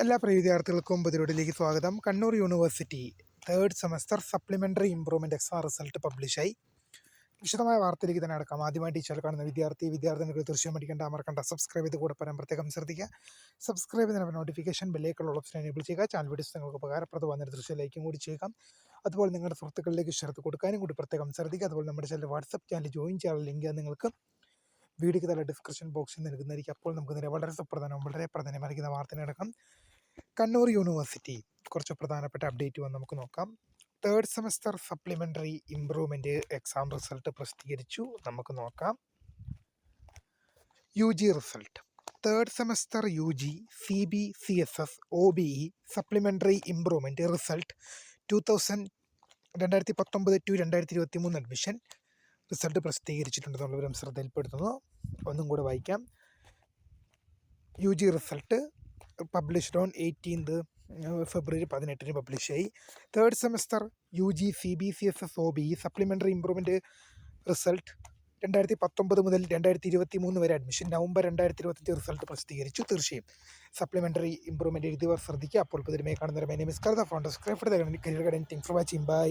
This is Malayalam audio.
എല്ലാ പ്രിയ വിദ്യാർത്ഥികൾക്കും പുതിയൊടിലേക്ക് സ്വാഗതം. Kannur university third semester supplementary improvement exam result പബ്ലിഷായി. വിശദമായ വാർത്തയിലേക്ക് തന്നെ അടക്കാം. ആദ്യമായിട്ട് ഈ ചാനൽ കാണുന്ന വിദ്യാർത്ഥിനികൾ തീർച്ചയായും പഠിക്കേണ്ട മറക്കണ്ട സബ്സ്ക്രൈബ് ചെയ്ത് കൂടെ പറയാൻ പ്രത്യേകം ശ്രദ്ധിക്കുക. സബ്സ്ക്രൈബ് ചെയ്യുന്ന നോട്ടിഫിക്കേഷൻ ബെല്ലേക്കുള്ള ഓപ്ഷൻ എനേബിൾ ചെയ്യുക. ചാനൽ വീഡിയോസ് നിങ്ങൾക്ക് ഉപകാരപ്രദമായ ദൃശ്യം ലൈക്കും കൂടി ചെയ്യുക. അതുപോലെ നിങ്ങളുടെ സുഹൃത്തുക്കളിലേക്ക് ഷെയർ കൊടുക്കാനും കൂടി പ്രത്യേകം ശ്രദ്ധിക്കുക. അതുപോലെ നമ്മുടെ ചാനൽ വാട്സപ്പ് ചാനൽ ജോയിൻ ചെയ്യാനുള്ള ലിങ്ക് നിങ്ങൾക്ക് വീഡിയോയ്ക്ക് തന്നെ ഡിസ്ക്രിപ്ഷൻ ബോക്സിൽ നൽകുന്നതായിരിക്കും. അപ്പോൾ നമുക്ക് നേരെ വളരെ പ്രധാനമായിരിക്കുന്ന വാർത്തയിലടക്കം കണ്ണൂർ യൂണിവേഴ്സിറ്റി കുറച്ച് പ്രധാനപ്പെട്ട അപ്ഡേറ്റ് വന്ന് നമുക്ക് നോക്കാം. Third semester supplementary improvement exam result പ്രസിദ്ധീകരിച്ചു. നമുക്ക് നോക്കാം. U G result. Third semester U G CBCSS OBE supplementary improvement result 2019-2023 admission result പ്രസിദ്ധീകരിച്ചിട്ടുണ്ടെന്നുള്ള വിവരം ശ്രദ്ധയിൽപ്പെടുത്തുന്നു. ഒന്നും കൂടെ വായിക്കാം. U G result published on 18 February 18 പബ്ലിഷായി. Third semester U G CBCSS OBE supplementary improvement result 2019 മുതൽ 2023 വരെ അഡ്മിഷൻ നവംബർ 2025 റിസൾട്ട് പ്രസിദ്ധീകരിച്ചു. തീർച്ചയായും സപ്ലിമെൻ്ററി ഇംപ്രൂവ്മെൻറ്റ് എഴുതിയവർ ശ്രദ്ധിക്കുക. അപ്പോൾ പുതിയ കാണുന്ന my name is Karda, founder, career guidance. Thanks for watching. By.